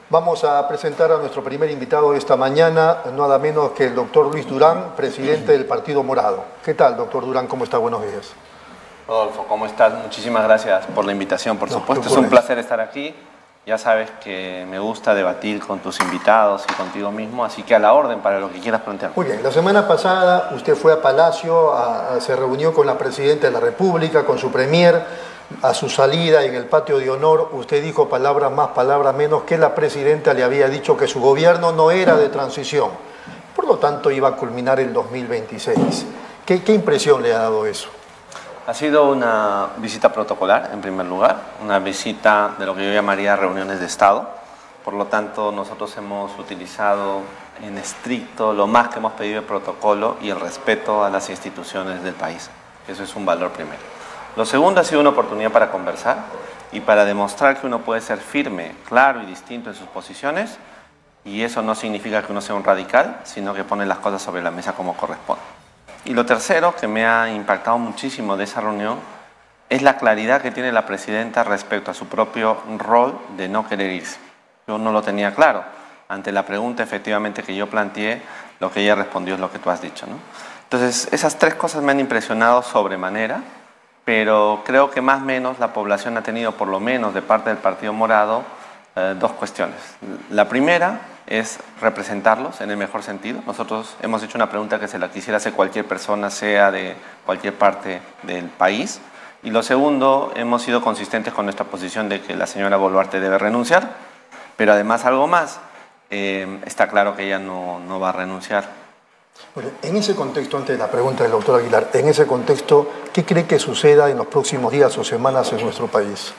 Vamos a presentar a nuestro primer invitado de esta mañana, nada menos que el doctor Luis Durán, presidente del Partido Morado. ¿Qué tal, doctor Durán? ¿Cómo está? Buenos días. Rodolfo, ¿cómo estás? Muchísimas gracias por la invitación, por supuesto. Es un placer estar aquí. Ya sabes que me gusta debatir con tus invitados y contigo mismo, así que a la orden para lo que quieras plantear. Muy bien, la semana pasada usted fue a Palacio, se reunió con la Presidenta de la República, con su Premier. A su salida en el patio de honor, usted dijo palabras más, palabras menos, que la Presidenta le había dicho que su gobierno no era de transición. Por lo tanto, iba a culminar el 2026. ¿Qué impresión le ha dado eso? Ha sido una visita protocolar, en primer lugar, una visita de lo que yo llamaría reuniones de Estado. Por lo tanto, nosotros hemos utilizado en estricto lo más que hemos pedido el protocolo y el respeto a las instituciones del país. Eso es un valor primero. Lo segundo ha sido una oportunidad para conversar y para demostrar que uno puede ser firme, claro y distinto en sus posiciones, y eso no significa que uno sea un radical, sino que pone las cosas sobre la mesa como corresponde. Y lo tercero, que me ha impactado muchísimo de esa reunión, es la claridad que tiene la Presidenta respecto a su propio rol de no querer irse. Yo no lo tenía claro. Ante la pregunta efectivamente que yo planteé, lo que ella respondió es lo que tú has dicho, ¿no? Entonces, esas tres cosas me han impresionado sobremanera, pero creo que más o menos la población ha tenido, por lo menos de parte del Partido Morado, dos cuestiones. La primera es representarlos en el mejor sentido. Nosotros hemos hecho una pregunta que se la quisiera hacer cualquier persona, sea de cualquier parte del país. Y lo segundo, hemos sido consistentes con nuestra posición de que la señora Boluarte debe renunciar, pero además algo más, está claro que ella no va a renunciar. Bueno, en ese contexto, antes de la pregunta del doctor Aguilar, en ese contexto, ¿qué cree que suceda en los próximos días o semanas en nuestro país?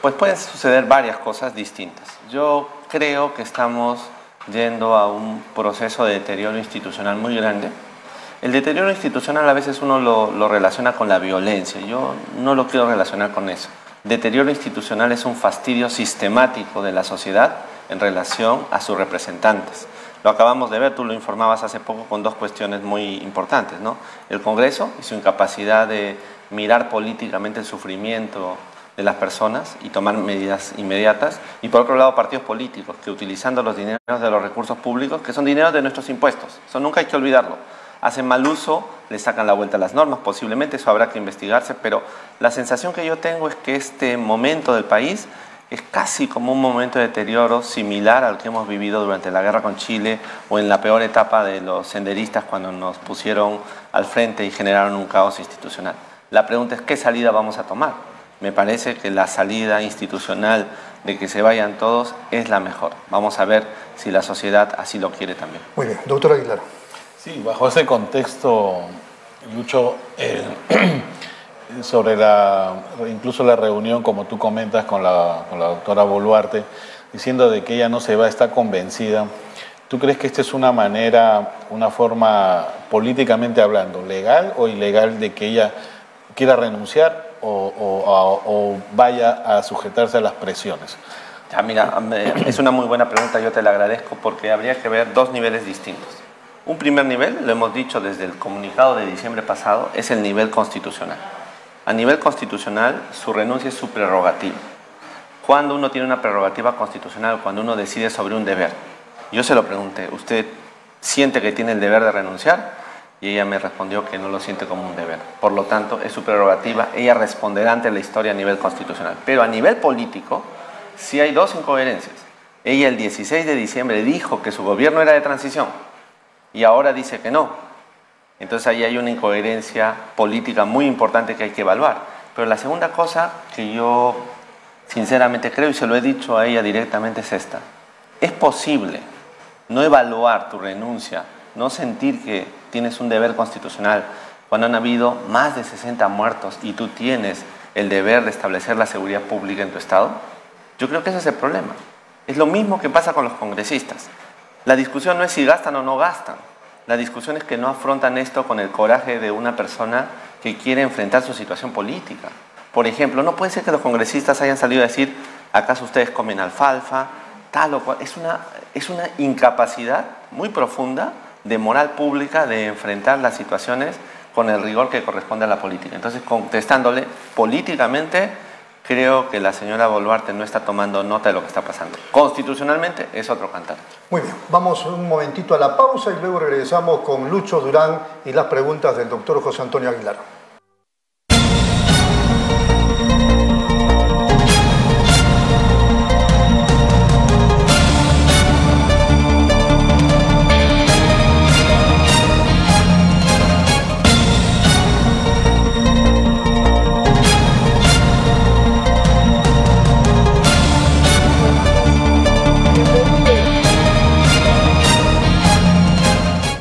Pues pueden suceder varias cosas distintas. Yo creo que estamos yendo a un proceso de deterioro institucional muy grande. El deterioro institucional a veces uno lo relaciona con la violencia. Yo no lo quiero relacionar con eso. Deterioro institucional es un fastidio sistemático de la sociedad en relación a sus representantes. Lo acabamos de ver, tú lo informabas hace poco con dos cuestiones muy importantes, ¿no? El Congreso y su incapacidad de mirar políticamente el sufrimiento de las personas y tomar medidas inmediatas. Y por otro lado, partidos políticos que utilizando los dineros de los recursos públicos, que son dineros de nuestros impuestos, eso nunca hay que olvidarlo. Hacen mal uso, le sacan la vuelta a las normas, posiblemente eso habrá que investigarse, pero la sensación que yo tengo es que este momento del país es casi como un momento de deterioro similar al que hemos vivido durante la guerra con Chile o en la peor etapa de los senderistas cuando nos pusieron al frente y generaron un caos institucional. La pregunta es ¿qué salida vamos a tomar? Me parece que la salida institucional de que se vayan todos es la mejor. Vamos a ver si la sociedad así lo quiere también. Muy bien, doctor Aguilar. Sí, bajo ese contexto, Lucho, sobre incluso la reunión, como tú comentas, con la doctora Boluarte, diciendo de que ella no se va, está convencida. ¿Tú crees que esta es una manera, una forma políticamente hablando, legal o ilegal, de que ella quiera renunciar o vaya a sujetarse a las presiones? Ya, mira, es una muy buena pregunta, yo te la agradezco porque habría que ver dos niveles distintos. Un primer nivel, lo hemos dicho desde el comunicado de diciembre pasado, es el nivel constitucional. A nivel constitucional, su renuncia es su prerrogativa. Cuando uno tiene una prerrogativa constitucional, cuando uno decide sobre un deber. Yo se lo pregunté, ¿usted siente que tiene el deber de renunciar? Y ella me respondió que no lo siente como un deber. Por lo tanto, es su prerrogativa. Ella responderá ante la historia a nivel constitucional. Pero a nivel político, sí hay dos incoherencias. Ella el 16 de diciembre dijo que su gobierno era de transición y ahora dice que no. Entonces ahí hay una incoherencia política muy importante que hay que evaluar. Pero la segunda cosa que yo sinceramente creo, y se lo he dicho a ella directamente, es esta. Es posible no evaluar tu renuncia, no sentir que tienes un deber constitucional cuando han habido más de 60 muertos y tú tienes el deber de establecer la seguridad pública en tu estado. Yo creo que ese es el problema. Es lo mismo que pasa con los congresistas. La discusión no es si gastan o no gastan. La discusión es que no afrontan esto con el coraje de una persona que quiere enfrentar su situación política. Por ejemplo, no puede ser que los congresistas hayan salido a decir ¿acaso ustedes comen alfalfa? Tal o cual. Es una incapacidad muy profunda de moral pública de enfrentar las situaciones con el rigor que corresponde a la política. Entonces, contestándole políticamente, creo que la señora Boluarte no está tomando nota de lo que está pasando. Constitucionalmente es otro cantar. Muy bien, vamos un momentito a la pausa y luego regresamos con Lucho Durán y las preguntas del doctor José Antonio Aguilar.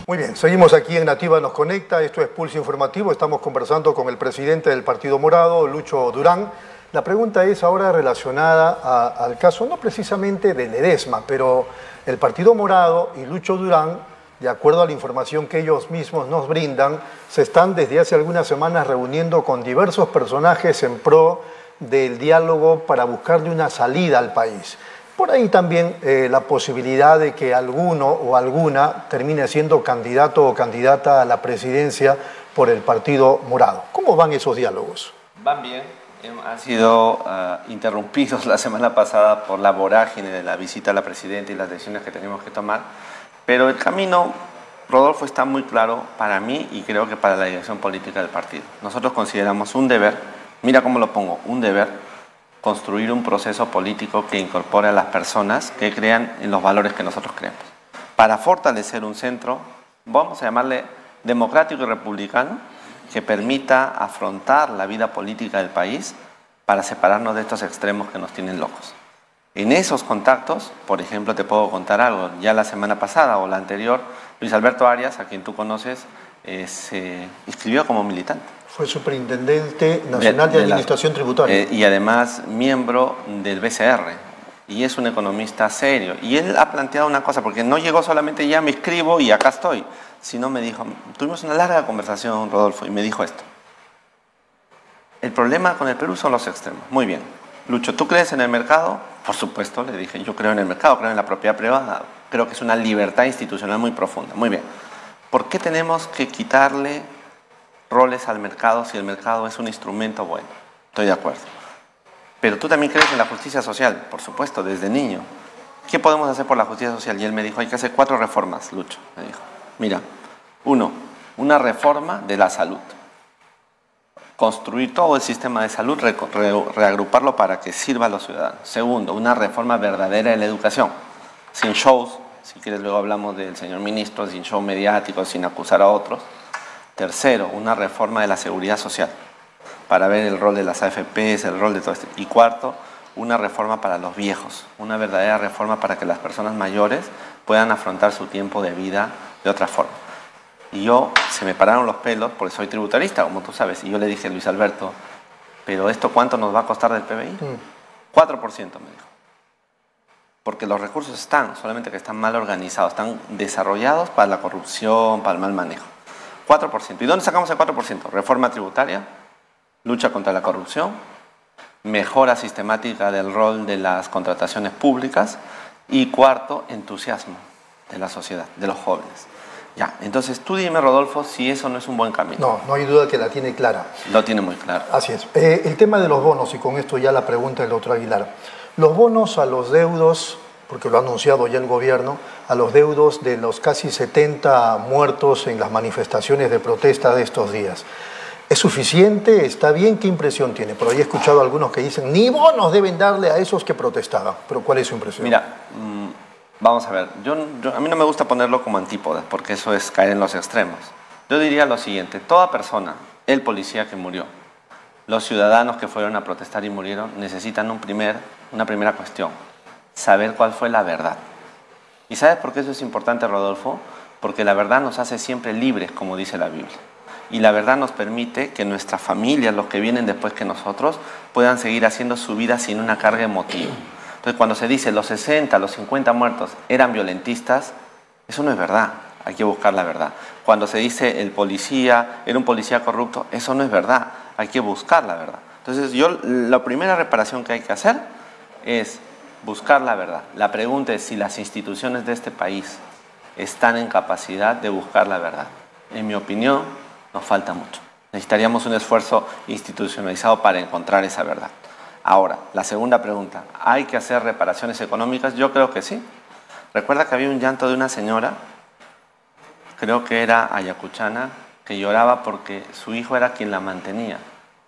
Muy bien, seguimos aquí en Nativa Nos Conecta, esto es Pulso Informativo, estamos conversando con el presidente del Partido Morado, Lucho Durán. La pregunta es ahora relacionada al caso, no precisamente de Ledesma, pero el Partido Morado y Lucho Durán, de acuerdo a la información que ellos mismos nos brindan, se están desde hace algunas semanas reuniendo con diversos personajes en pro del diálogo para buscarle una salida al país. Por ahí también la posibilidad de que alguno o alguna termine siendo candidato o candidata a la presidencia por el Partido Morado. ¿Cómo van esos diálogos? Van bien. Han sido interrumpidos la semana pasada por la vorágine de la visita a la presidenta y las decisiones que tenemos que tomar. Pero el camino, Rodolfo, está muy claro para mí y creo que para la dirección política del partido. Nosotros consideramos un deber, mira cómo lo pongo, un deber, construir un proceso político que incorpore a las personas que crean en los valores que nosotros creemos. Para fortalecer un centro, vamos a llamarle democrático y republicano, que permita afrontar la vida política del país para separarnos de estos extremos que nos tienen locos. En esos contactos, por ejemplo, te puedo contar algo. Ya la semana pasada o la anterior, Luis Alberto Arias, a quien tú conoces, se inscribió como militante. Fue superintendente nacional de Administración Tributaria. Y además miembro del BCR. Y es un economista serio. Y él ha planteado una cosa, porque no llegó solamente ya me inscribo y acá estoy, sino me dijo, tuvimos una larga conversación, Rodolfo, y me dijo esto. El problema con el Perú son los extremos. Muy bien. Lucho, ¿tú crees en el mercado? Por supuesto, le dije, yo creo en el mercado, creo en la propiedad privada. Creo que es una libertad institucional muy profunda. Muy bien. ¿Por qué tenemos que quitarle roles al mercado si el mercado es un instrumento bueno? Estoy de acuerdo. Pero tú también crees en la justicia social, por supuesto, desde niño. ¿Qué podemos hacer por la justicia social? Y él me dijo, hay que hacer 4 reformas, Lucho. Me dijo, mira, 1, una reforma de la salud. Construir todo el sistema de salud, reagruparlo para que sirva a los ciudadanos. 2, una reforma verdadera de la educación, sin shows, si quieres luego hablamos del señor ministro, sin show mediático, sin acusar a otros. 3, una reforma de la seguridad social, para ver el rol de las AFPs, el rol de todo esto. Y 4, una reforma para los viejos, una verdadera reforma para que las personas mayores puedan afrontar su tiempo de vida de otra forma. Y se me pararon los pelos, porque soy tributarista, como tú sabes, y yo le dije a Luis Alberto, ¿pero esto cuánto nos va a costar del PBI? 4%, me dijo. Porque los recursos están, solamente que están mal organizados, están desarrollados para la corrupción, para el mal manejo. 4%. ¿Y dónde sacamos el 4%? Reforma tributaria, lucha contra la corrupción, mejora sistemática del rol de las contrataciones públicas y 4, entusiasmo de la sociedad, de los jóvenes. Ya, entonces tú dime, Rodolfo, si eso no es un buen camino. No, no hay duda que la tiene clara. Lo tiene muy claro. Así es. El tema de los bonos, y con esto ya la pregunta del doctor Aguilar. Los bonos a los deudos, porque lo ha anunciado ya el gobierno, a los deudos de los casi 70 muertos en las manifestaciones de protesta de estos días. ¿Es suficiente? ¿Está bien? ¿Qué impresión tiene? Por ahí he escuchado a algunos que dicen, ni bonos deben darle a esos que protestaban. Pero ¿cuál es su impresión? Mira, vamos a ver, a mí no me gusta ponerlo como antípoda, porque eso es caer en los extremos. Yo diría lo siguiente, toda persona, el policía que murió, los ciudadanos que fueron a protestar y murieron, necesitan una primera cuestión, saber cuál fue la verdad. ¿Y sabes por qué eso es importante, Rodolfo? Porque la verdad nos hace siempre libres, como dice la Biblia. Y la verdad nos permite que nuestras familias, los que vienen después que nosotros, puedan seguir haciendo su vida sin una carga emotiva. Entonces, cuando se dice los 60, los 50 muertos eran violentistas, eso no es verdad, hay que buscar la verdad. Cuando se dice el policía era un policía corrupto, eso no es verdad, hay que buscar la verdad. Entonces, la primera reparación que hay que hacer es buscar la verdad. La pregunta es si las instituciones de este país están en capacidad de buscar la verdad. En mi opinión, nos falta mucho. Necesitaríamos un esfuerzo institucionalizado para encontrar esa verdad. Ahora, la segunda pregunta, ¿hay que hacer reparaciones económicas? Yo creo que sí. Recuerda que había un llanto de una señora, creo que era ayacuchana, que lloraba porque su hijo era quien la mantenía.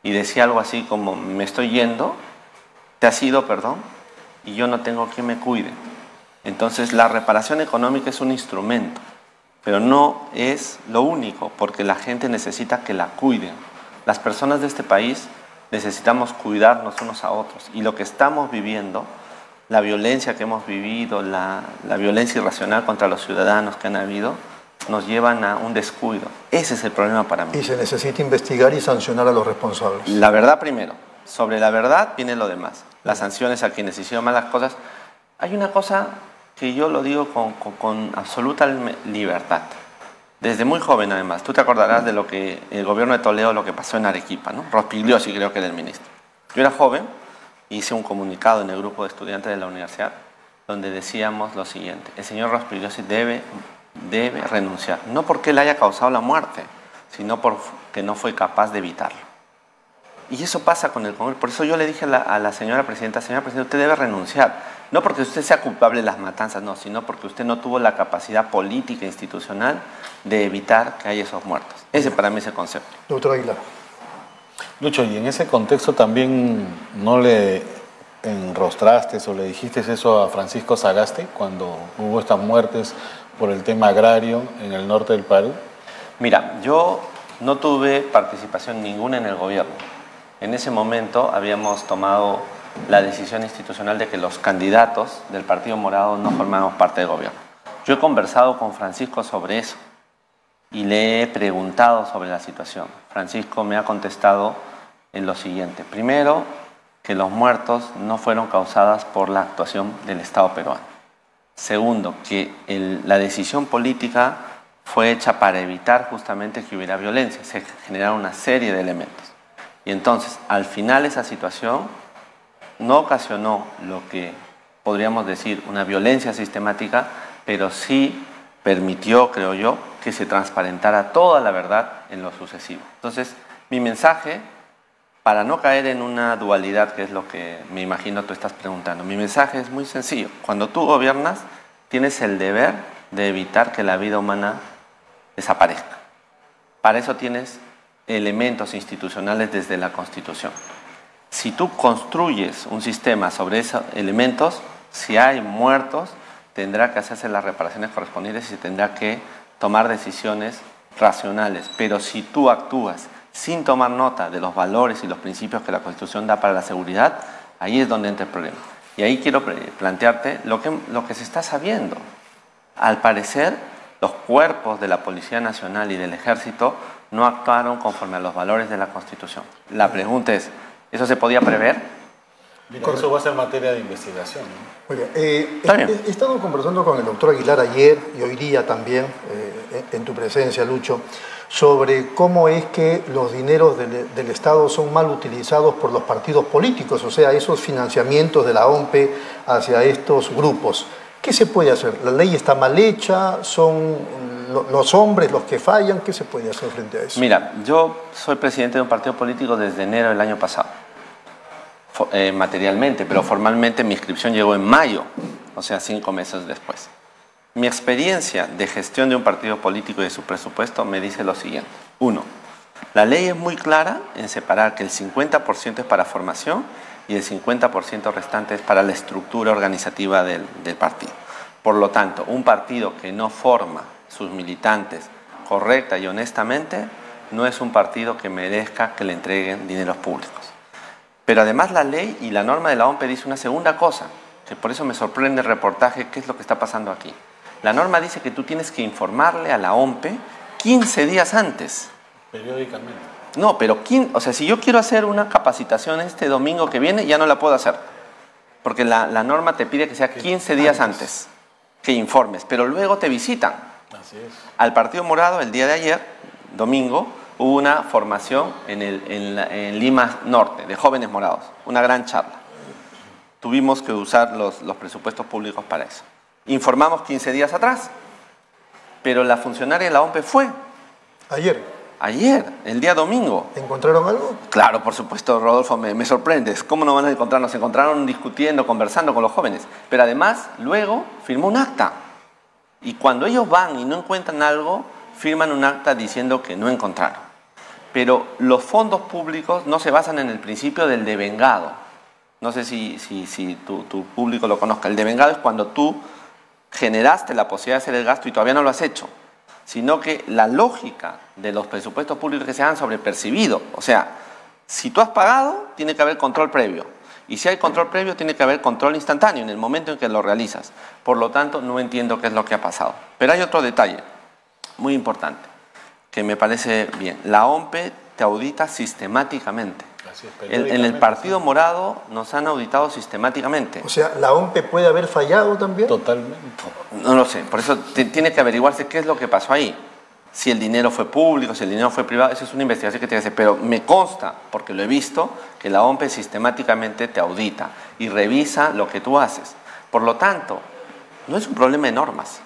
Y decía algo así como, me estoy yendo, te has ido, perdón, y yo no tengo quien me cuide. Entonces, la reparación económica es un instrumento, pero no es lo único, porque la gente necesita que la cuiden. Las personas de este país necesitamos cuidarnos unos a otros. Y lo que estamos viviendo, la violencia que hemos vivido, la violencia irracional contra los ciudadanos que han habido, nos llevan a un descuido. Ese es el problema para mí. Y se necesita investigar y sancionar a los responsables. La verdad primero. Sobre la verdad viene lo demás. Las sanciones a quienes hicieron malas cosas. Hay una cosa que yo lo digo con absoluta libertad. Desde muy joven, además. Tú te acordarás de lo que el gobierno de Toledo, lo que pasó en Arequipa, ¿no? Rospigliosi creo que era el ministro. Yo era joven, hice un comunicado en el grupo de estudiantes de la universidad donde decíamos lo siguiente: el señor Rospigliosi debe renunciar, no porque él haya causado la muerte, sino porque no fue capaz de evitarlo. Y eso pasa con el Congreso. Por eso yo le dije a la señora presidenta, usted debe renunciar. No porque usted sea culpable de las matanzas, no, sino porque usted no tuvo la capacidad política e institucional de evitar que haya esos muertos. Ese para mí es el concepto. Doctor Aguilar. Lucho, y en ese contexto también no le enrostraste o le dijiste eso a Francisco Sagasti cuando hubo estas muertes por el tema agrario en el norte del Perú. Mira, yo no tuve participación ninguna en el gobierno. En ese momento habíamos tomado la decisión institucional de que los candidatos del Partido Morado no formamos parte del gobierno. Yo he conversado con Francisco sobre eso y le he preguntado sobre la situación. Francisco me ha contestado en lo siguiente. Primero, que los muertos no fueron causadas por la actuación del Estado peruano. Segundo, que la decisión política fue hecha para evitar justamente que hubiera violencia. Se generaron una serie de elementos. Y entonces, al final, esa situación no ocasionó lo que podríamos decir una violencia sistemática, pero sí permitió, creo yo, que se transparentara toda la verdad en lo sucesivo. Entonces, mi mensaje, para no caer en una dualidad, que es lo que me imagino tú estás preguntando, mi mensaje es muy sencillo. Cuando tú gobiernas, tienes el deber de evitar que la vida humana desaparezca. Para eso tienes elementos institucionales desde la Constitución. Si tú construyes un sistema sobre esos elementos, si hay muertos, tendrá que hacerse las reparaciones correspondientes y se tendrá que tomar decisiones racionales. Pero si tú actúas sin tomar nota de los valores y los principios que la Constitución da para la seguridad, ahí es donde entra el problema. Y ahí quiero plantearte lo que se está sabiendo. Al parecer, los cuerpos de la Policía Nacional y del Ejército no actuaron conforme a los valores de la Constitución. La pregunta es, ¿eso se podía prever? Mira, eso va a ser materia de investigación, ¿no? Muy bien. He estado conversando con el doctor Aguilar ayer y hoy día también, en tu presencia, Lucho, sobre cómo es que los dineros del Estado son mal utilizados por los partidos políticos, o sea, esos financiamientos de la OMPE hacia estos grupos. ¿Qué se puede hacer? ¿La ley está mal hecha? ¿Son los hombres los que fallan? ¿Qué se puede hacer frente a eso? Mira, yo soy presidente de un partido político desde enero del año pasado, materialmente, pero formalmente mi inscripción llegó en mayo, o sea, 5 meses después. Mi experiencia de gestión de un partido político y de su presupuesto me dice lo siguiente. 1. La ley es muy clara en separar que el 50% es para formación y el 50% restante es para la estructura organizativa del partido. Por lo tanto, un partido que no forma sus militantes correcta y honestamente no es un partido que merezca que le entreguen dineros públicos. Pero además la ley y la norma de la OMPE dice una segunda cosa, que por eso me sorprende el reportaje, qué es lo que está pasando aquí. La norma dice que tú tienes que informarle a la OMPE 15 días antes. Periódicamente. No, pero o sea, si yo quiero hacer una capacitación este domingo que viene, ya no la puedo hacer. Porque la norma te pide que sea 15 días antes que informes, pero luego te visitan. Así es. Al Partido Morado, el día de ayer, domingo, hubo una formación en Lima Norte, de jóvenes morados, una gran charla. Tuvimos que usar los presupuestos públicos para eso. Informamos 15 días atrás, pero la funcionaria de la OMPE fue. Ayer. ayer, el día domingo. ¿Encontraron algo? Claro, por supuesto, Rodolfo, me sorprendes. ¿Cómo no van a encontrarnos? Se encontraron discutiendo, conversando con los jóvenes. Pero además, luego firmó un acta. Y cuando ellos van y no encuentran algo, firman un acta diciendo que no encontraron. Pero los fondos públicos no se basan en el principio del devengado. No sé si tu público lo conozca. El devengado es cuando tú generaste la posibilidad de hacer el gasto y todavía no lo has hecho, sino que la lógica de los presupuestos públicos que se han sobrepercibido. O sea, si tú has pagado, tiene que haber control previo. Y si hay control previo, tiene que haber control instantáneo en el momento en que lo realizas. Por lo tanto, no entiendo qué es lo que ha pasado. Pero hay otro detalle muy importante que me parece bien. La OMPE te audita sistemáticamente. En el Partido Morado nos han auditado sistemáticamente. O sea, ¿la OMPE puede haber fallado también? Totalmente. No lo sé, por eso tiene que averiguarse qué es lo que pasó ahí. Si el dinero fue público, si el dinero fue privado, eso es una investigación que tiene que hacer. Pero me consta, porque lo he visto, que la OMPE sistemáticamente te audita y revisa lo que tú haces. Por lo tanto, no es un problema de normas,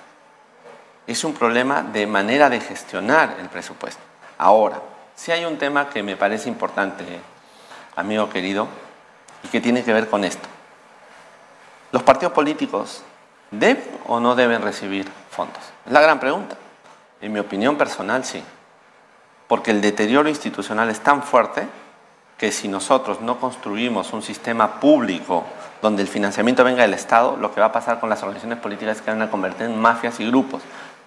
es un problema de manera de gestionar el presupuesto. Ahora, sí hay un tema que me parece importante, amigo querido, y que tiene que ver con esto. ¿Los partidos políticos deben o no deben recibir fondos? Es la gran pregunta. En mi opinión personal, sí. Porque el deterioro institucional es tan fuerte que si nosotros no construimos un sistema público donde el financiamiento venga del Estado, lo que va a pasar con las organizaciones políticas es que van a convertir en mafias y grupos.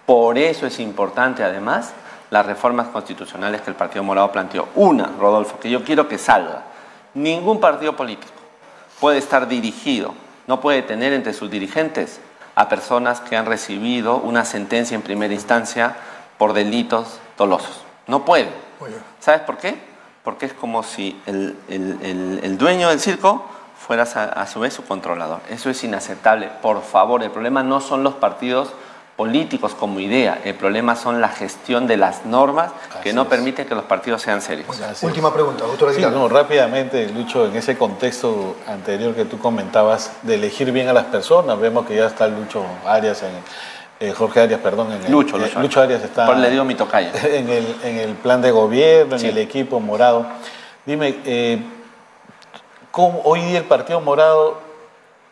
Por eso es importante, además, las reformas constitucionales que el Partido Morado planteó. Una, Rodolfo, que yo quiero que salga. Ningún partido político puede estar dirigido, no puede tener entre sus dirigentes a personas que han recibido una sentencia en primera instancia por delitos dolosos. No puede. ¿Sabes por qué? Porque es como si el dueño del circo fuera a su vez su controlador. Eso es inaceptable. Por favor, el problema no son los partidos políticos como idea, el problema son la gestión de las normas que no permiten que los partidos sean serios. Última pregunta, doctor Aguilar. Sí, no, rápidamente, Lucho, en ese contexto anterior que tú comentabas de elegir bien a las personas, vemos que ya está Lucho Arias, Jorge Arias, perdón, Lucho Arias está le digo mi tocayo. en el plan de gobierno, en el equipo morado. Dime, ¿cómo hoy día el Partido Morado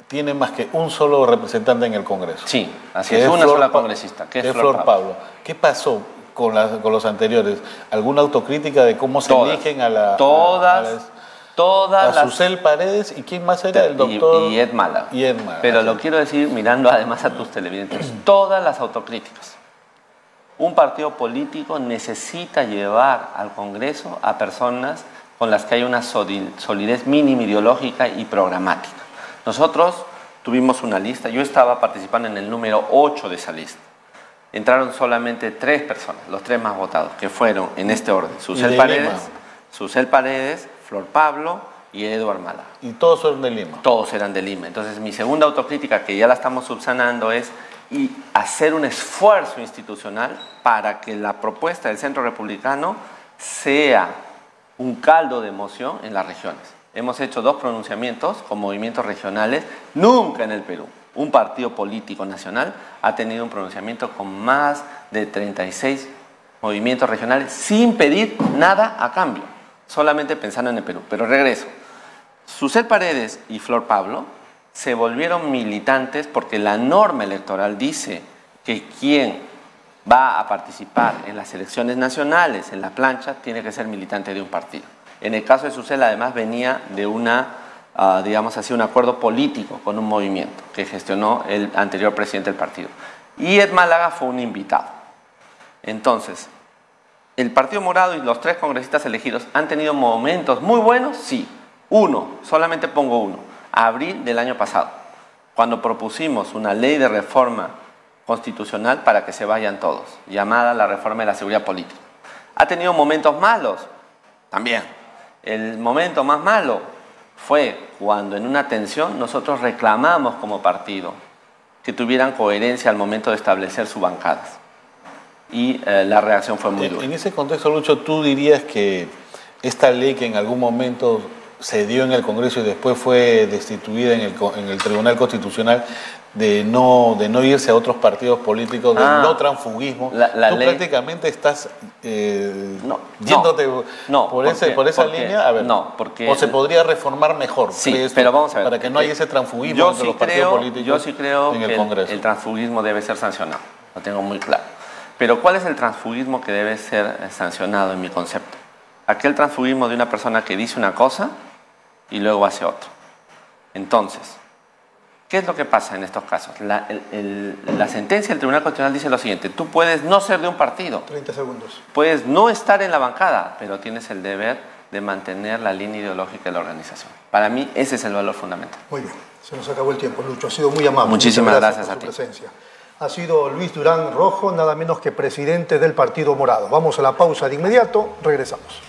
tiene más que un solo representante en el Congreso? Sí, así es, una sola congresista, que es Flor Pablo. ¿Qué pasó con los anteriores? ¿Alguna autocrítica de cómo se eligen a Susel Paredes? ¿Y quién más era? El doctor... Y Ed Málaga. Pero lo quiero decir mirando además a tus televidentes. Todas las autocríticas. Un partido político necesita llevar al Congreso a personas con las que hay una solidez mínima ideológica y programática. Nosotros tuvimos una lista, yo estaba participando en el número 8 de esa lista. Entraron solamente 3 personas, los 3 más votados, que fueron en este orden: Susel Paredes, Flor Pablo y Eduard Málaga. ¿Y todos son de Lima? Todos eran de Lima. Entonces mi segunda autocrítica, que ya la estamos subsanando, es hacer un esfuerzo institucional para que la propuesta del Centro Republicano sea un caldo de emoción en las regiones. Hemos hecho 2 pronunciamientos con movimientos regionales. Nunca en el Perú un partido político nacional ha tenido un pronunciamiento con más de 36 movimientos regionales sin pedir nada a cambio, solamente pensando en el Perú. Pero regreso. Susel Paredes y Flor Pablo se volvieron militantes porque la norma electoral dice que quien va a participar en las elecciones nacionales, en la plancha, tiene que ser militante de un partido. En el caso de Susel, además, venía de digamos así, un acuerdo político con un movimiento que gestionó el anterior presidente del partido. Y Ed Málaga fue un invitado. Entonces, ¿el Partido Morado y los 3 congresistas elegidos han tenido momentos muy buenos? Sí. Uno, solamente pongo uno. Abril del año pasado, cuando propusimos una ley de reforma constitucional para que se vayan todos, llamada la reforma de la seguridad política. ¿Ha tenido momentos malos? También. El momento más malo fue cuando en una tensión nosotros reclamamos como partido que tuvieran coherencia al momento de establecer sus bancadas. Y la reacción fue muy dura. En ese contexto, Lucho, ¿tú dirías que esta ley que en algún momento se dio en el Congreso y después fue destituida en el Tribunal Constitucional de no irse a otros partidos políticos, del no transfugismo. Tú ley... prácticamente estás yéndote por esa línea. A ver, porque o se podría reformar mejor, sí, pero vamos a ver, para que no haya ese transfugismo entre los partidos políticos. Yo sí creo en el que Congreso. el transfugismo debe ser sancionado, lo tengo muy claro. Pero ¿cuál es el transfugismo que debe ser sancionado en mi concepto? Aquel transfugismo de una persona que dice una cosa y luego hace otro. Entonces, ¿qué es lo que pasa en estos casos? La sentencia del Tribunal Constitucional dice lo siguiente: tú puedes no ser de un partido. 30 segundos. Puedes no estar en la bancada, pero tienes el deber de mantener la línea ideológica de la organización. Para mí, ese es el valor fundamental. Muy bien, se nos acabó el tiempo, Lucho. Ha sido muy amable. Muchísimas gracias por a su ti. presencia. Ha sido Luis Durán Rojo, nada menos que presidente del Partido Morado. Vamos a la pausa de inmediato, regresamos.